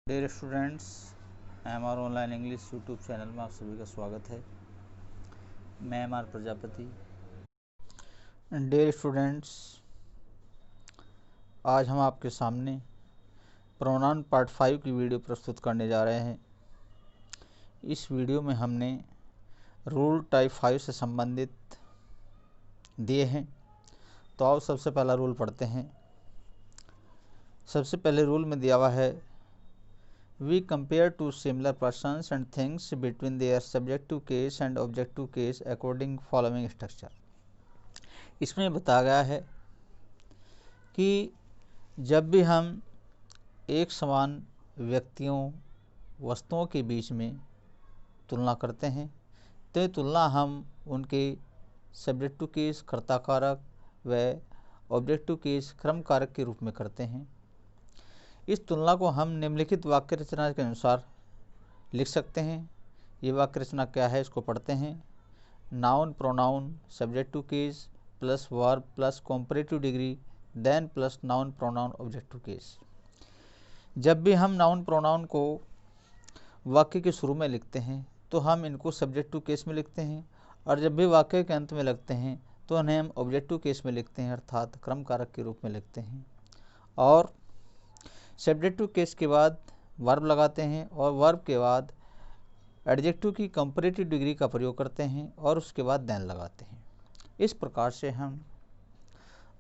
Dear students, MR online English YouTube channel में आप सभी का स्वागत है। मैं एमआर प्रजापति। डियर स्टूडेंट्स, आज हम आपके सामने प्रोनाउन पार्ट 5 की वीडियो प्रस्तुत करने जा रहे हैं। इस वीडियो में हमने रूल टाइप 5 से संबंधित दिए हैं। तो आओ सबसे पहला रूल पढ़ते हैं। सबसे पहले रूल में दिया हुआ है, We compare two similar persons and things between their subjective case and objective case according following structure। इसमें बताया गया है कि जब भी हम एक समान व्यक्तियों वस्तुओं के बीच में तुलना करते हैं तो ये तुलना हम उनके सब्जेक्टिव केस कर्ता कारक व ऑब्जेक्टिव केस क्रम कारक के रूप में करते हैं। इस तुलना को हम निम्नलिखित वाक्य रचना के अनुसार लिख सकते हैं। ये वाक्य रचना क्या है, इसको पढ़ते हैं। Noun pronoun subjective case plus verb plus comparative degree then plus noun pronoun objective case. जब भी हम नाउन प्रोनाउन को वाक्य के शुरू में लिखते हैं तो हम इनको सब्जेक्टिव केस में लिखते हैं, और जब भी वाक्य के अंत में लगते हैं तो उन्हें हम ऑब्जेक्टिव केस में लिखते हैं, अर्थात क्रम कारक के रूप में लिखते हैं। और सब्जेक्टिव केस के बाद वर्ब लगाते हैं और वर्ब के बाद एडजेक्टिव की कंपैरेटिव डिग्री का प्रयोग करते हैं और उसके बाद देन लगाते हैं। इस प्रकार से हम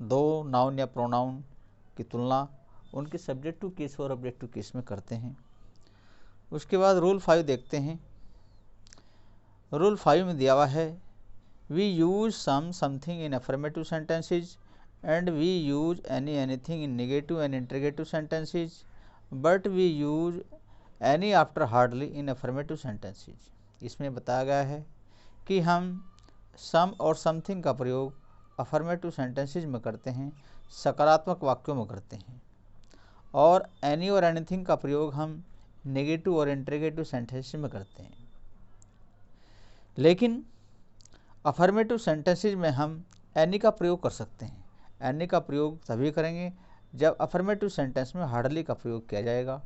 दो नाउन या प्रोनाउन की तुलना उनके सब्जेक्टिव केस और ऑब्जेक्टिव केस में करते हैं। उसके बाद रूल 5 देखते हैं। रूल 5 में दिया हुआ है, we use something in affirmative sentences and we use anything in negative and interrogative sentences, but we use any after hardly in affirmative sentences। इसमें बताया गया है कि हम some और something का प्रयोग affirmative sentences में करते हैं, सकारात्मक वाक्यों में करते हैं, और any और anything का प्रयोग हम नेगेटिव और इंटरोगेटिव सेंटेंसेस में करते हैं। लेकिन अफर्मेटिव सेंटेंसेस में हम any का प्रयोग कर सकते हैं। एनी का प्रयोग तभी करेंगे जब अफर्मेटिव सेंटेंस में हार्डली का प्रयोग किया जाएगा,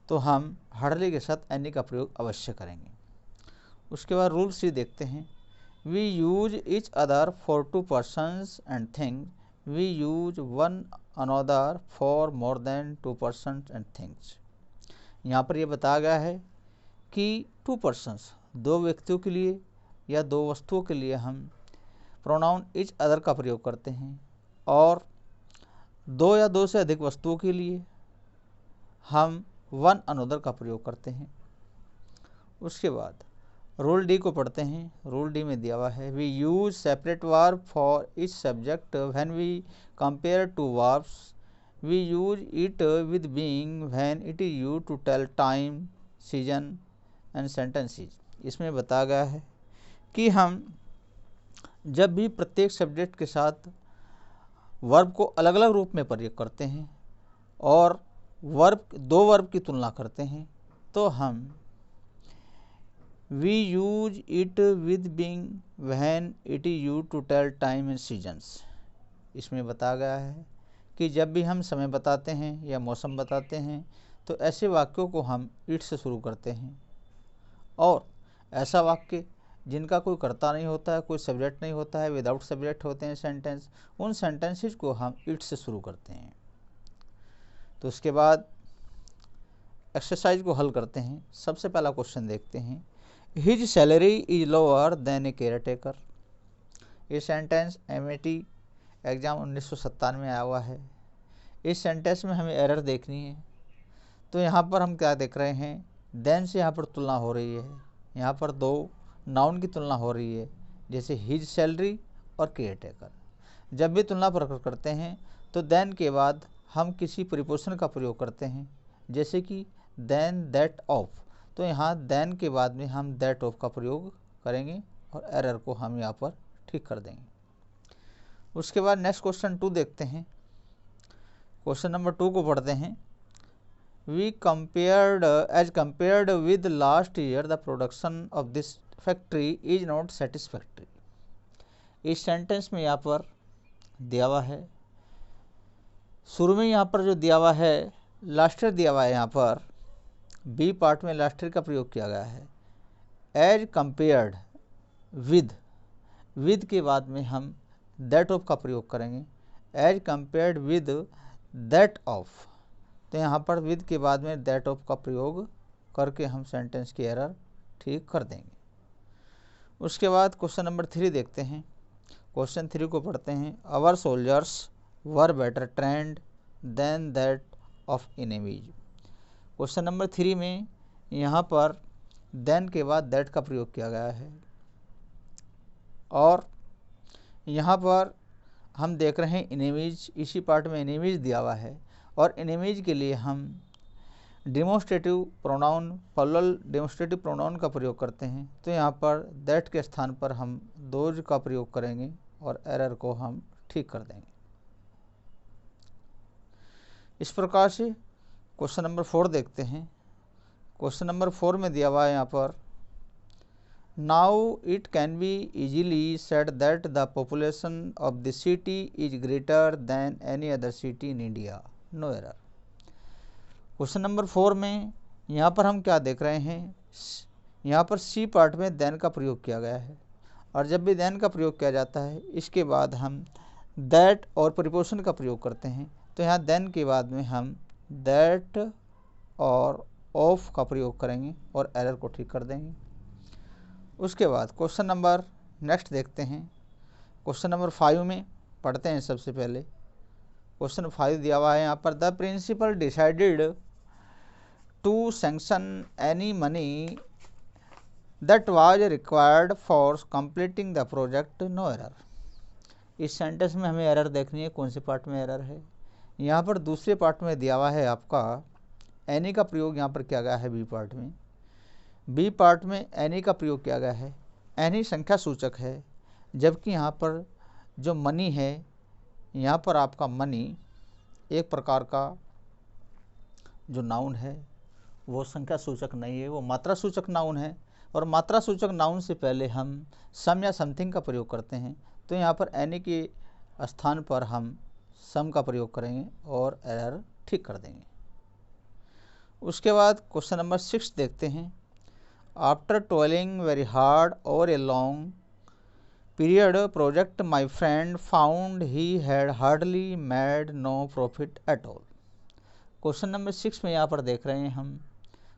तो हम हार्डली के साथ एनी का प्रयोग अवश्य करेंगे। उसके बाद रूल 3 देखते हैं। We use each other for two persons and things, we use one another for more than two persons and things. यहाँ पर यह बताया गया है कि टू पर्सन्स दो व्यक्तियों के लिए या दो वस्तुओं के लिए हम प्रोनाउन ईच अदर का प्रयोग करते हैं, और दो या दो से अधिक वस्तुओं के लिए हम वन अनदर का प्रयोग करते हैं। उसके बाद रूल डी को पढ़ते हैं। रूल डी में दिया हुआ है, we use separate verb for each subject when we compare two verbs, we use it with being when it is used to tell time season and sentences. इसमें बताया गया है कि हम जब भी प्रत्येक सब्जेक्ट के साथ वर्ब को अलग अलग रूप में प्रयोग करते हैं और दो वर्ब की तुलना करते हैं, तो हम we use it with being when it is used to tell time and seasons. इसमें बताया गया है कि जब भी हम समय बताते हैं या मौसम बताते हैं तो ऐसे वाक्यों को हम इट से शुरू करते हैं, और ऐसा वाक्य जिनका कोई कर्ता नहीं होता है, कोई सब्जेक्ट नहीं होता है, विदाउट सब्जेक्ट होते हैं सेंटेंस, उन सेंटेंसेस को हम इट से शुरू करते हैं। तो उसके बाद एक्सरसाइज को हल करते हैं। सबसे पहला क्वेश्चन देखते हैं। His salary is lower than A care taker. ये सेंटेंस MAT एग्ज़ाम 1997 में आया हुआ है। इस सेंटेंस में हमें एरर देखनी है। तो यहाँ पर हम क्या देख रहे हैं, देन से यहाँ पर तुलना हो रही है। यहाँ पर दो नाउन की तुलना हो रही है, जैसे हिज सैलरी और केयर टेकर। जब भी तुलना प्रकट करते हैं तो देन के बाद हम किसी प्रीपोजिशन का प्रयोग करते हैं, जैसे कि देन दैट ऑफ। तो यहाँ देन के बाद में हम दैट ऑफ का प्रयोग करेंगे और एरर को हम यहाँ पर ठीक कर देंगे। उसके बाद नेक्स्ट क्वेश्चन 2 देखते हैं। क्वेश्चन नंबर 2 को पढ़ते हैं। We compared as compared with last year the production of this factory is not satisfactory. इस सेंटेंस में यहाँ पर दिया हुआ है, शुरू में यहाँ पर जो दिया हुआ है लास्ट ईयर दिया हुआ है यहाँ पर, बी पार्ट में लास्ट ईयर का प्रयोग किया गया है। एज कंपेयर्ड विद के बाद में हम दैट ऑफ का प्रयोग करेंगे। As compared with that of, तो यहाँ पर विद के बाद में दैट ऑफ का प्रयोग करके हम सेंटेंस की एरर ठीक कर देंगे। उसके बाद क्वेश्चन नंबर 3 देखते हैं। क्वेश्चन 3 को पढ़ते हैं। Our soldiers were better trained than that of enemies. Question number 3 में यहाँ पर देन के बाद दैट का प्रयोग किया गया है और यहाँ पर हम देख रहे हैं एनिमीज, इसी पार्ट में एनिमीज दिया हुआ है और एनिमीज के लिए हम demonstrative pronoun, plural demonstrative pronoun का प्रयोग करते हैं। तो यहाँ पर दैट के स्थान पर हम दोज का प्रयोग करेंगे और एरर को हम ठीक कर देंगे। इस प्रकार से क्वेश्चन नंबर 4 देखते हैं। क्वेश्चन नंबर 4 में दिया हुआ है यहाँ पर, now it can be easily said that the population of the city is greater than any other city in India, no error. Question number 4 में यहाँ पर हम क्या देख रहे हैं, यहाँ पर सी पार्ट में देन का प्रयोग किया गया है और जब भी देन का प्रयोग किया जाता है इसके बाद हम दैट और प्रीपोजिशन का प्रयोग करते हैं। तो यहाँ देन के बाद में हम दैट और ऑफ का प्रयोग करेंगे और एरर को ठीक कर देंगे। उसके बाद क्वेश्चन नंबर नेक्स्ट देखते हैं। क्वेश्चन नंबर 5 में पढ़ते हैं। सबसे पहले क्वेश्चन 5 दिया हुआ है यहाँ पर, the principal decided to sanction any money that was required for completing the project, no error. इस सेंटेंस में हमें एरर देखनी है, कौन से पार्ट में एरर है। यहाँ पर दूसरे पार्ट में दिया हुआ है आपका एनी का प्रयोग यहाँ पर किया गया है बी पार्ट में। बी पार्ट में एनी का प्रयोग किया गया है। एनी संख्या सूचक है, जबकि यहाँ पर जो मनी है, यहाँ पर आपका मनी एक प्रकार का जो नाउन है वो संख्या सूचक नहीं है, वो मात्रा सूचक नाउन है और मात्रा सूचक नाउन से पहले हम सम या समथिंग का प्रयोग करते हैं। तो यहाँ पर एनी के स्थान पर हम सम का प्रयोग करेंगे और एरर ठीक कर देंगे। उसके बाद क्वेश्चन नंबर 6 देखते हैं। आफ्टर टॉयलिंग वेरी हार्ड और a long period project my friend found he had hardly made no profit at all. Question number 6 में यहाँ पर देख रहे हैं हम,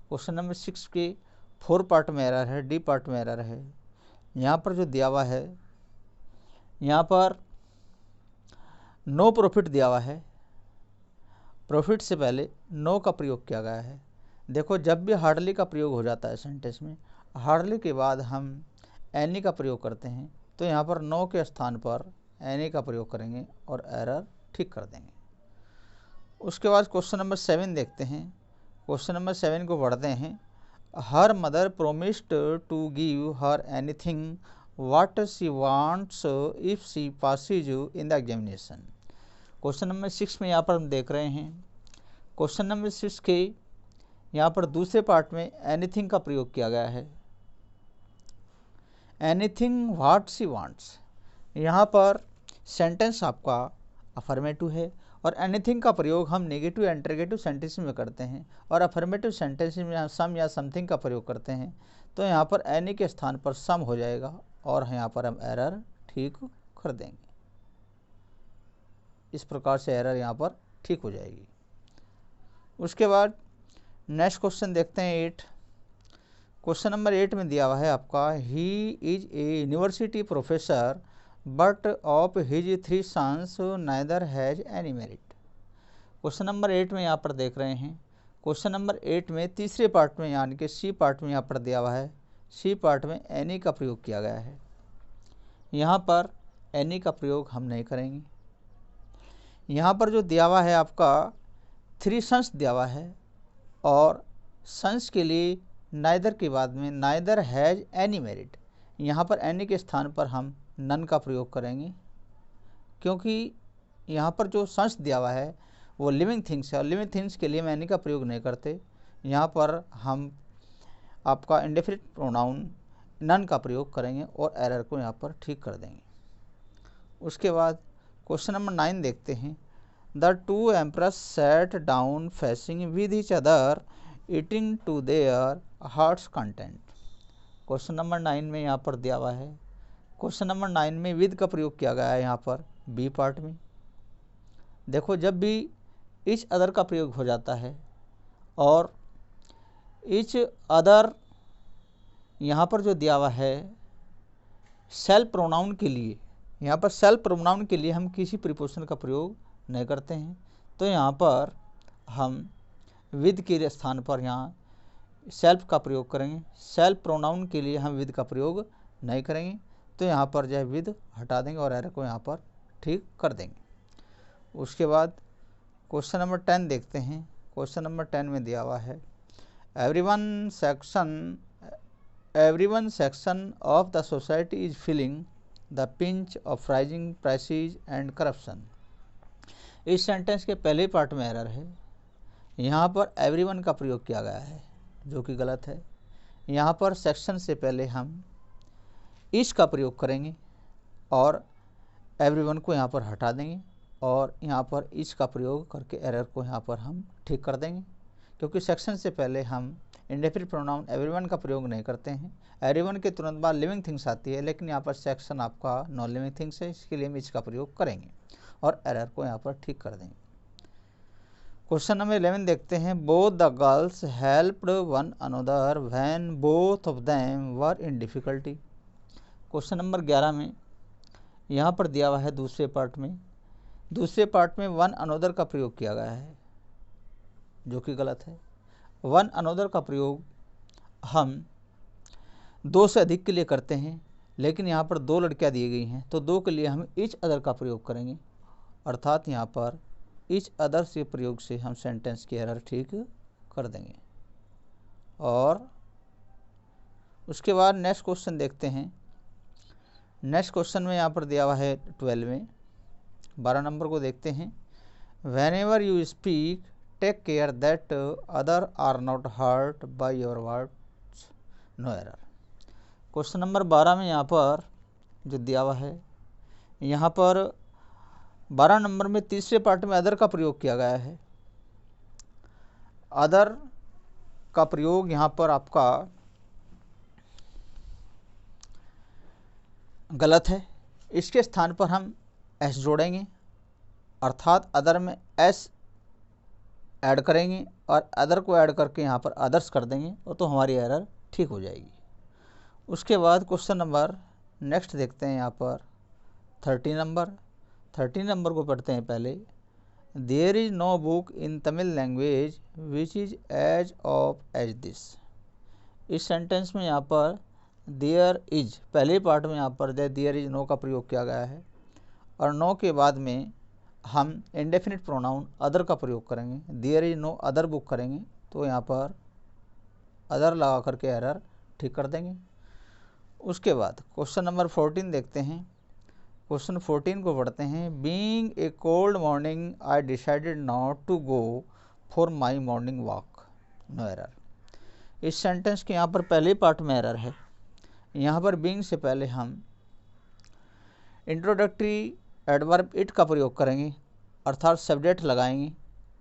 क्वेश्चन नंबर 6 के 4 पार्ट में एरर है, डी पार्ट में एरर है। यहाँ पर जो दिया हुआ है, यहाँ पर नो प्रॉफिट दिया हुआ है, प्रॉफिट से पहले नो का प्रयोग किया गया है। देखो, जब भी हार्डली का प्रयोग हो जाता है सेंटेंस में, हार्डली के बाद हम एनी का प्रयोग करते हैं। तो यहाँ पर नो के स्थान पर एनी का प्रयोग करेंगे और एरर ठीक कर देंगे। उसके बाद क्वेश्चन नंबर 7 देखते हैं। क्वेश्चन नंबर 7 को पढ़ते हैं। Her mother promised to give her anything what she wants if she passes in the examination. Question number 6 में यहाँ पर हम देख रहे हैं, क्वेश्चन नंबर 6 के यहाँ पर दूसरे पार्ट में एनीथिंग का प्रयोग किया गया है। एनीथिंग व्हाट शी वांट्स, यहाँ पर सेंटेंस आपका अफर्मेटिव है और एनीथिंग का प्रयोग हम नेगेटिव या इंटरोगेटिव सेंटेंस में करते हैं और अफर्मेटिव सेंटेंस में हम सम या समथिंग का प्रयोग करते हैं। तो यहाँ पर एनी के स्थान पर सम हो जाएगा और यहाँ पर हम एरर ठीक कर देंगे। इस प्रकार से एरर यहाँ पर ठीक हो जाएगी। उसके बाद नेक्स्ट क्वेश्चन देखते हैं 8। क्वेश्चन नंबर 8 में दिया हुआ है आपका, he is a university professor but of his 3 sons neither has any merit. Question number 8 में यहाँ पर देख रहे हैं, क्वेश्चन नंबर 8 में तीसरे पार्ट में यानी कि सी पार्ट में यहाँ पर दिया हुआ है, सी पार्ट में एनी का प्रयोग किया गया है। यहाँ पर एनी का प्रयोग हम नहीं करेंगे। यहाँ पर जो दिया हुआ है आपका 3 सन्स दिया हुआ है और सन्स के लिए नाइदर के बाद में नाइदर हैज एनी मेरिट, यहाँ पर एनी के स्थान पर हम नन का प्रयोग करेंगे, क्योंकि यहाँ पर जो सन्स दिया हुआ है वो लिविंग थिंग्स है और लिविंग थिंग्स के लिए हम एनी का प्रयोग नहीं करते। यहाँ पर हम आपका इंडेफिनिट प्रोनाउन नन का प्रयोग करेंगे और एरर को यहाँ पर ठीक कर देंगे। उसके बाद क्वेश्चन नंबर 9 देखते हैं। The 2 empress sat down facing with each other eating to their hearts content. Question number 9 में यहाँ पर दिया हुआ है। क्वेश्चन नंबर 9 में विद का प्रयोग किया गया है यहाँ पर बी पार्ट में। देखो, जब भी ईच अदर का प्रयोग हो जाता है और ईच अदर यहाँ पर जो दिया हुआ है सेल्फ प्रोनाउन के लिए, यहाँ पर सेल्फ प्रोनाउन के लिए हम किसी प्रीपोजिशन का प्रयोग नहीं करते हैं, तो यहाँ पर हम विद के स्थान पर यहाँ सेल्फ का प्रयोग करेंगे। सेल्फ प्रोनाउन के लिए हम विद का प्रयोग नहीं करेंगे, तो यहाँ पर जो है विद हटा देंगे और एरर को यहाँ पर ठीक कर देंगे। उसके बाद क्वेश्चन नंबर 10 देखते हैं। क्वेश्चन नंबर 10 में दिया हुआ है everyone section of the society is feeling the pinch of rising prices and corruption. इस सेंटेंस के पहले पार्ट में एरर है। यहाँ पर एवरीवन का प्रयोग किया गया है जो कि गलत है। यहाँ पर सेक्शन से पहले हम इस का प्रयोग करेंगे और एवरीवन को यहाँ पर हटा देंगे और यहाँ पर इस का प्रयोग करके एरर को यहाँ पर हम ठीक कर देंगे, क्योंकि सेक्शन से पहले हम इंडेफिनिट प्रोनाउन एवरीवन का प्रयोग नहीं करते हैं। एवरीवन के तुरंत बाद लिविंग थिंग्स आती है, लेकिन यहाँ पर सेक्शन आपका नॉन लिविंग थिंग्स है, इसके लिए हम इसका प्रयोग करेंगे और एरर को यहाँ पर ठीक कर देंगे। क्वेश्चन नंबर 11 देखते हैं। Both the girls helped one another when both of them were in difficulty. Question number 11 में यहाँ पर दिया हुआ है दूसरे पार्ट में वन अनदर का प्रयोग किया गया है जो कि गलत है। वन अनदर का प्रयोग हम दो से अधिक के लिए करते हैं, लेकिन यहाँ पर दो लड़कियाँ दी गई हैं तो दो के लिए हम ईच अदर का प्रयोग करेंगे, अर्थात यहाँ पर ईच अदर से प्रयोग से हम सेंटेंस की एरर ठीक कर देंगे। और उसके बाद नेक्स्ट क्वेश्चन देखते हैं। नेक्स्ट क्वेश्चन में यहाँ पर दिया हुआ है 12 में 12 नंबर को देखते हैं। Whenever you speak take care that other are not hurt by your words, no error. Question number 12 में यहाँ पर जो दिया हुआ है, यहाँ पर 12 नंबर में तीसरे पार्ट में अदर का प्रयोग किया गया है। अदर का प्रयोग यहाँ पर आपका गलत है। इसके स्थान पर हम एस जोड़ेंगे, अर्थात अदर में एस ऐड करेंगे और अदर को ऐड करके यहाँ पर अदर्स कर देंगे और तो हमारी एरर ठीक हो जाएगी। उसके बाद क्वेश्चन नंबर नेक्स्ट देखते हैं। यहाँ पर 13 नंबर को पढ़ते हैं पहले। There is no book in Tamil language which is as of as this. इस सेंटेंस में यहाँ पर देयर इज पहले पार्ट में यहाँ पर देयर इज नो का प्रयोग किया गया है और नो के बाद में हम इंडेफिनिट प्रोनाउन अदर का प्रयोग करेंगे। There is no other book करेंगे तो यहाँ पर अदर लगा करके एरर ठीक कर देंगे। उसके बाद क्वेश्चन नंबर 14 देखते हैं। क्वेश्चन 14 को पढ़ते हैं। Being a cold morning I decided not to go for my morning walk, no error. इस सेंटेंस के यहाँ पर पहले पार्ट में एरर है। यहाँ पर बीइंग से पहले हम इंट्रोडक्टरी एडवर्ब इट का प्रयोग करेंगे, अर्थात सब्जेक्ट लगाएंगे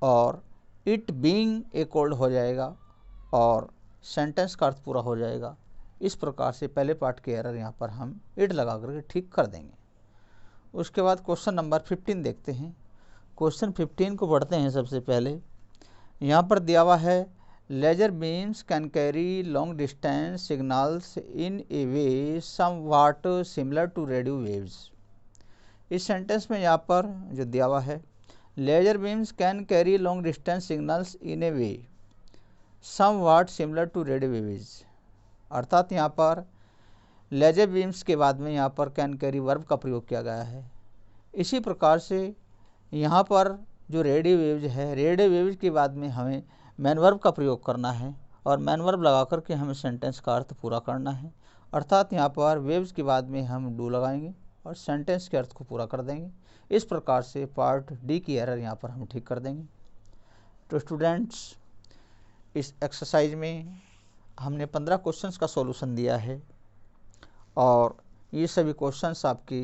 और इट बीइंग ए कोल्ड हो जाएगा और सेंटेंस का अर्थ पूरा हो जाएगा। इस प्रकार से पहले पार्ट के एरर यहाँ पर हम इट लगा करके ठीक कर देंगे। उसके बाद क्वेश्चन नंबर 15 देखते हैं। क्वेश्चन 15 को पढ़ते हैं सबसे पहले। यहाँ पर दिया हुआ है laser beams can carry long distance signals in a way somewhat similar to radio waves. इस सेंटेंस में यहाँ पर जो दिया हुआ है laser beams can carry long distance signals in a way somewhat similar to radio waves, अर्थात यहाँ पर लेजर बीम्स के बाद में यहाँ पर कैन कैरी वर्ब का प्रयोग किया गया है। इसी प्रकार से यहाँ पर जो रेडियो वेव्स है, रेडियो वेव्स के बाद में हमें मैन वर्ब का प्रयोग करना है और मैन वर्ब लगा करके हमें सेंटेंस का अर्थ पूरा करना है, अर्थात यहाँ पर वेव्स के बाद में हम डू लगाएंगे और सेंटेंस के अर्थ को पूरा कर देंगे। इस प्रकार से पार्ट डी की एरर यहाँ पर हम ठीक कर देंगे। तो स्टूडेंट्स, इस एक्सरसाइज में हमने 15 क्वेश्चंस का सॉल्यूशन दिया है और ये सभी क्वेश्चंस आपकी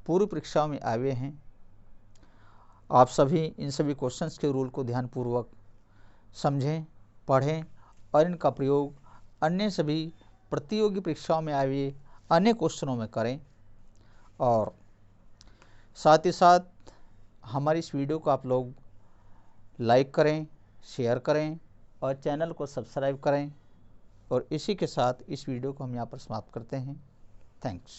पूर्व परीक्षाओं में आए हैं। आप सभी इन सभी क्वेश्चंस के रूल को ध्यानपूर्वक समझें पढ़ें और इनका प्रयोग अन्य सभी प्रतियोगी परीक्षाओं में आए हुए अन्य क्वेश्चनों में करें। और साथ ही साथ हमारी इस वीडियो को आप लोग लाइक करें, शेयर करें और चैनल को सब्सक्राइब करें। और इसी के साथ इस वीडियो को हम यहाँ पर समाप्त करते हैं। थैंक्स।